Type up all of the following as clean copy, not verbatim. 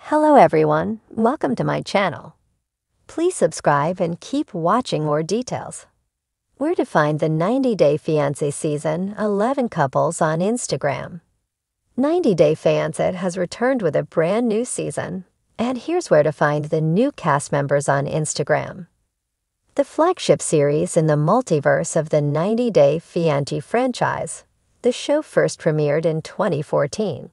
Hello everyone, welcome to my channel. Please subscribe and keep watching more details. Where to find the 90-Day Fiancé Season 11 couples on Instagram. 90-Day Fiancé has returned with a brand new season, and here's where to find the new cast members on Instagram. The flagship series in the multiverse of the 90-Day Fiancé franchise, the show first premiered in 2014.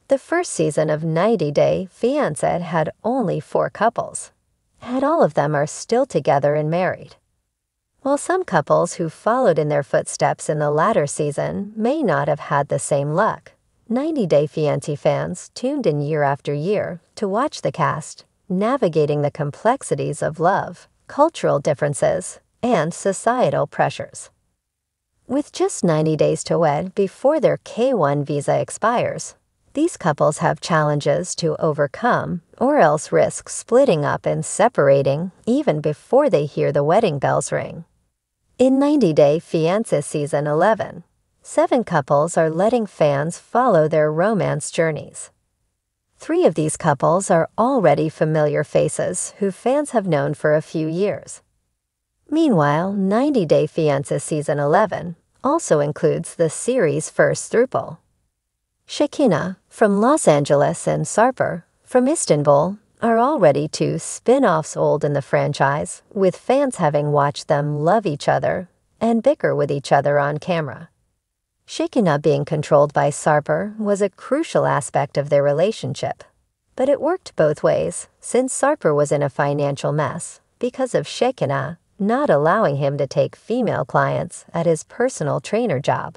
The first season of 90-Day Fiancé had only 4 couples, and all of them are still together and married. While some couples who followed in their footsteps in the latter season may not have had the same luck, 90-Day Fiancé fans tuned in year after year to watch the cast navigating the complexities of love, cultural differences, and societal pressures. With just 90 days to wed before their K-1 visa expires, these couples have challenges to overcome or else risk splitting up and separating even before they hear the wedding bells ring. In 90-Day Fiancé Season 11, 7 couples are letting fans follow their romance journeys. 3 of these couples are already familiar faces who fans have known for a few years. Meanwhile, 90-Day Fiancé Season 11 also includes the series' first throuple. Shekinah from Los Angeles and Sarper from Istanbul are already 2 spin-offs old in the franchise, with fans having watched them love each other and bicker with each other on camera. Shekinah being controlled by Sarper was a crucial aspect of their relationship, but it worked both ways since Sarper was in a financial mess because of Shekinah not allowing him to take female clients at his personal trainer job.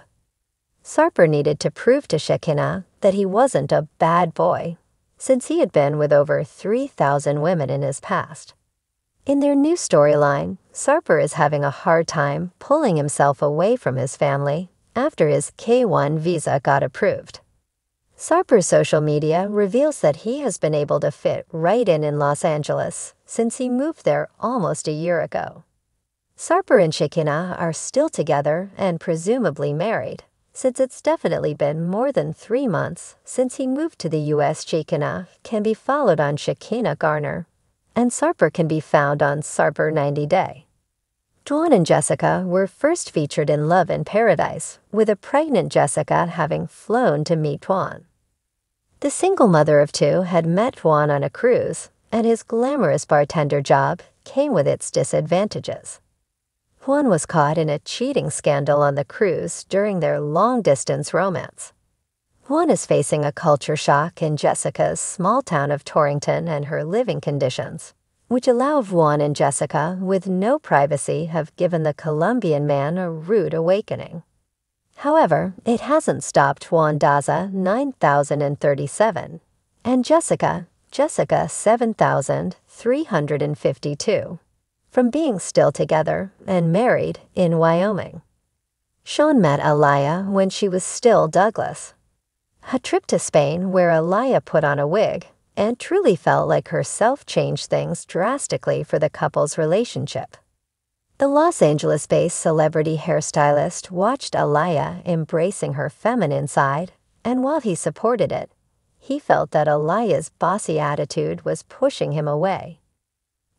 Sarper needed to prove to Shekinah that he wasn't a bad boy, since he had been with over 3,000 women in his past. In their new storyline, Sarper is having a hard time pulling himself away from his family after his K-1 visa got approved. Sarper's social media reveals that he has been able to fit right in Los Angeles since he moved there almost a year ago. Sarper and Shekinah are still together and presumably married, since it's definitely been more than 3 months since he moved to the U.S. Shekinah can be followed on Shekinah Garner, and Sarper can be found on Sarper 90-Day. Dwan and Jessica were first featured in Love in Paradise, with a pregnant Jessica having flown to meet Dwan. The single mother of 2 had met Dwan on a cruise, and his glamorous bartender job came with its disadvantages. Juan was caught in a cheating scandal on the cruise during their long-distance romance. Juan is facing a culture shock in Jessica's small town of Torrington and her living conditions, which allow Juan and Jessica with no privacy have given the Colombian man a rude awakening. However, it hasn't stopped Juan Daza 9037 and Jessica 7352. From being still together and married in Wyoming. Sean met Alaya when she was still Douglas. A trip to Spain where Alaya put on a wig and truly felt like herself changed things drastically for the couple's relationship. The Los Angeles-based celebrity hairstylist watched Alaya embracing her feminine side, and while he supported it, he felt that Alaya's bossy attitude was pushing him away.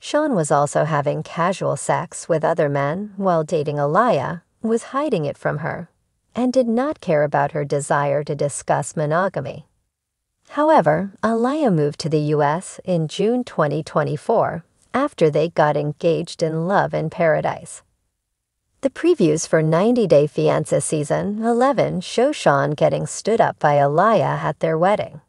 Sean was also having casual sex with other men while dating Alaya, was hiding it from her, and did not care about her desire to discuss monogamy. However, Alaya moved to the U.S. in June 2024 after they got engaged in Love in Paradise. The previews for 90-Day Fiancé Season 11 show Sean getting stood up by Alaya at their wedding.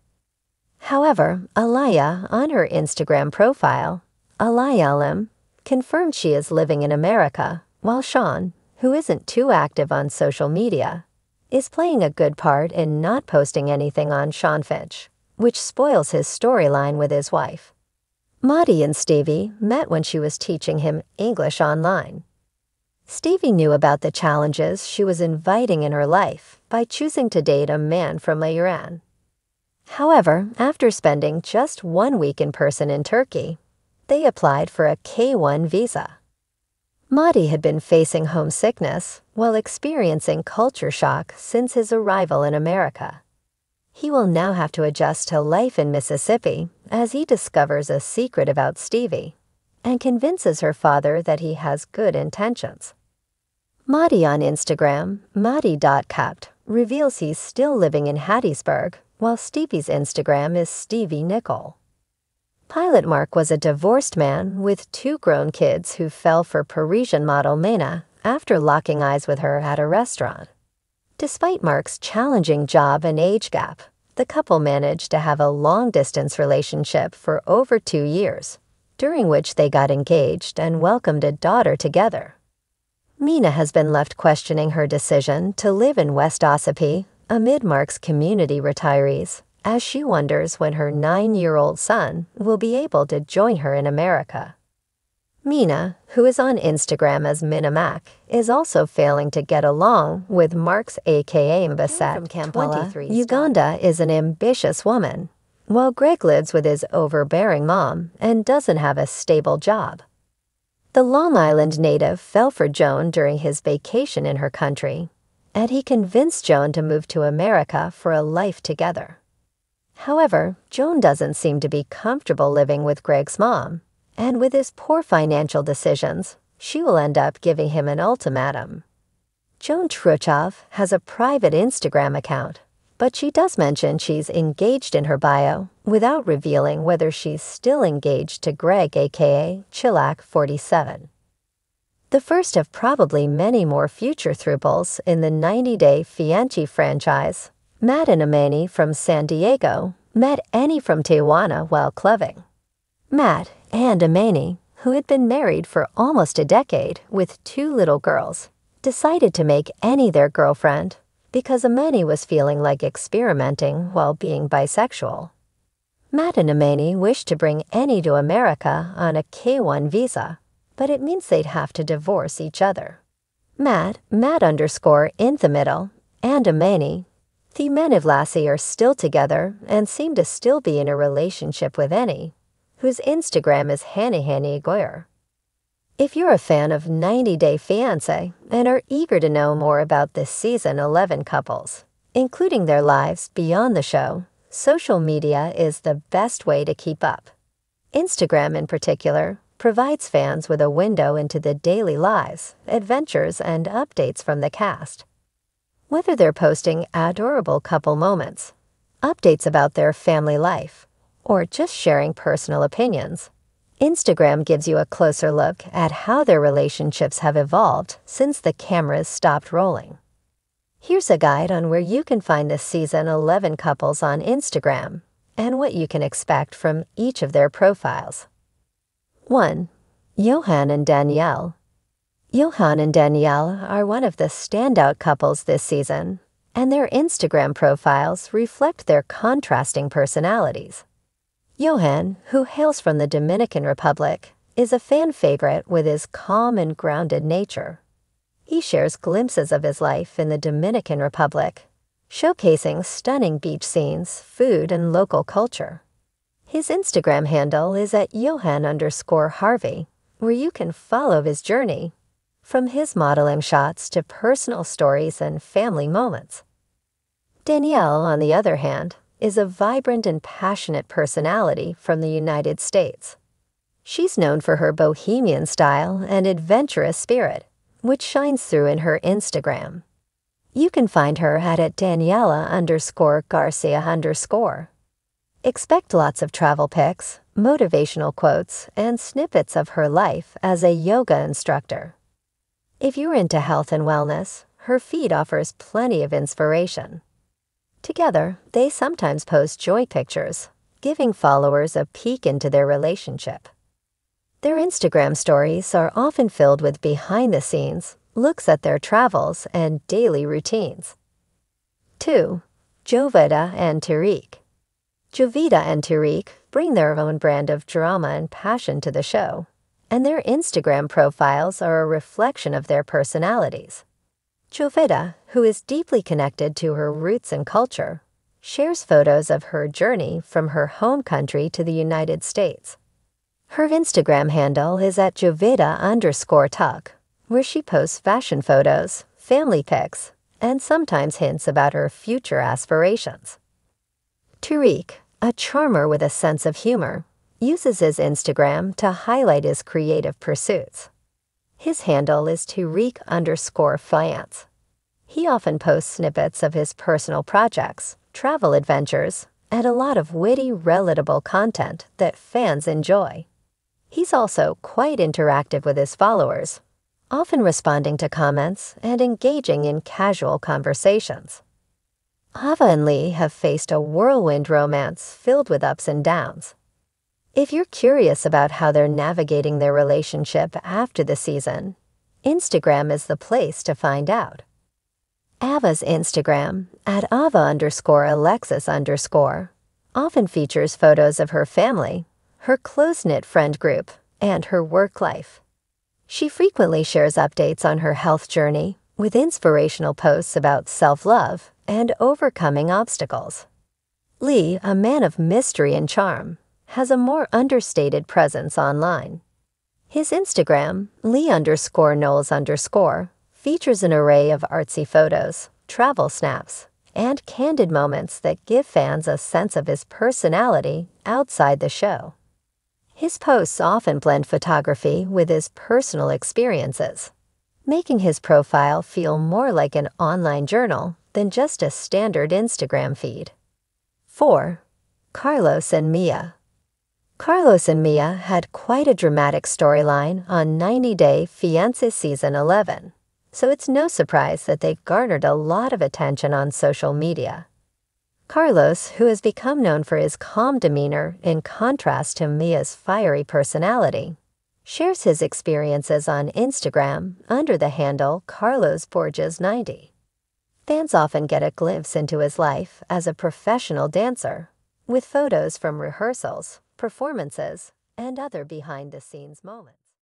However, Alaya, on her Instagram profile, Alayalim, confirmed she is living in America, while Sean, who isn't too active on social media, is playing a good part in not posting anything on Sean Finch, which spoils his storyline with his wife. Maddie and Stevie met when she was teaching him English online. Stevie knew about the challenges she was inviting in her life by choosing to date a man from Iran. However, after spending just 1 week in person in Turkey, they applied for a K-1 visa. Maddie had been facing homesickness while experiencing culture shock since his arrival in America. He will now have to adjust to life in Mississippi as he discovers a secret about Stevie and convinces her father that he has good intentions. Maddie on Instagram, Maddie.capt, reveals he's still living in Hattiesburg, while Stevie's Instagram is Stevie Nicole. Pilot Mark was a divorced man with 2 grown kids who fell for Parisian model Mena after locking eyes with her at a restaurant. Despite Mark's challenging job and age gap, the couple managed to have a long-distance relationship for over 2 years, during which they got engaged and welcomed a daughter together. Mena has been left questioning her decision to live in West Ossipee amid Mark's community retirees, as she wonders when her 9-year-old son will be able to join her in America. Mena, who is on Instagram as Minamac, is also failing to get along with Mark's aka Mbasette. From Kampala, Uganda is an ambitious woman, while Greg lives with his overbearing mom and doesn't have a stable job. The Long Island native fell for Joan during his vacation in her country, and he convinced Joan to move to America for a life together. However, Joan doesn't seem to be comfortable living with Greg's mom, and with his poor financial decisions, she will end up giving him an ultimatum. Joan Truchov has a private Instagram account, but she does mention she's engaged in her bio without revealing whether she's still engaged to Greg aka Chillac47. The first of probably many more future thruples in the 90-day Fiancé franchise, Matt and Amani from San Diego met Annie from Tijuana while clubbing. Matt and Amani, who had been married for almost a decade with 2 little girls, decided to make Annie their girlfriend because Amani was feeling like experimenting while being bisexual. Matt and Amani wished to bring Annie to America on a K-1 visa, but it means they'd have to divorce each other. Matt _ in the middle, and Amani, the men of Lassie are still together and seem to still be in a relationship with Annie, whose Instagram is Hanny Goyer. If you're a fan of 90 Day Fiancé and are eager to know more about this season 11 couples, including their lives beyond the show, social media is the best way to keep up. Instagram, in particular, provides fans with a window into the daily lives, adventures, and updates from the cast. Whether they're posting adorable couple moments, updates about their family life, or just sharing personal opinions, Instagram gives you a closer look at how their relationships have evolved since the cameras stopped rolling. Here's a guide on where you can find the season 11 couples on Instagram and what you can expect from each of their profiles. 1. Johan and Danielle. Johan and Danielle are one of the standout couples this season, and their Instagram profiles reflect their contrasting personalities. Johan, who hails from the Dominican Republic, is a fan favorite with his calm and grounded nature. He shares glimpses of his life in the Dominican Republic, showcasing stunning beach scenes, food, and local culture. His Instagram handle is at Johan_Harvey, where you can follow his journey, from his modeling shots to personal stories and family moments. Danielle, on the other hand, is a vibrant and passionate personality from the United States. She's known for her bohemian style and adventurous spirit, which shines through in her Instagram. You can find her at Daniela_Garcia_. Expect lots of travel pics, motivational quotes, and snippets of her life as a yoga instructor. If you're into health and wellness, her feed offers plenty of inspiration. Together, they sometimes post joy pictures, giving followers a peek into their relationship. Their Instagram stories are often filled with behind-the-scenes looks at their travels and daily routines. 2. Jovita and Tariq. Jovita and Tariq bring their own brand of drama and passion to the show, and their Instagram profiles are a reflection of their personalities. Jovita, who is deeply connected to her roots and culture, shares photos of her journey from her home country to the United States. Her Instagram handle is at Jovita_Tuck, where she posts fashion photos, family pics, and sometimes hints about her future aspirations. Tariq, a charmer with a sense of humor, uses his Instagram to highlight his creative pursuits. His handle is Tariq_Fiancé. He often posts snippets of his personal projects, travel adventures, and a lot of witty, relatable content that fans enjoy. He's also quite interactive with his followers, often responding to comments and engaging in casual conversations. Ava and Lee have faced a whirlwind romance filled with ups and downs. If you're curious about how they're navigating their relationship after the season, Instagram is the place to find out. Ava's Instagram, at ava_Alexis_, often features photos of her family, her close-knit friend group, and her work life. She frequently shares updates on her health journey, with inspirational posts about self-love and overcoming obstacles. Lee, a man of mystery and charm, has a more understated presence online. His Instagram, Lee_Knowles_, features an array of artsy photos, travel snaps, and candid moments that give fans a sense of his personality outside the show. His posts often blend photography with his personal experiences, making his profile feel more like an online journal than just a standard Instagram feed. 4. Carlos and Mia. Carlos and Mia had quite a dramatic storyline on 90 Day Fiancé Season 11, so it's no surprise that they garnered a lot of attention on social media. Carlos, who has become known for his calm demeanor in contrast to Mia's fiery personality, shares his experiences on Instagram under the handle CarlosBorges90. Fans often get a glimpse into his life as a professional dancer, with photos from rehearsals, performances, and other behind-the-scenes moments.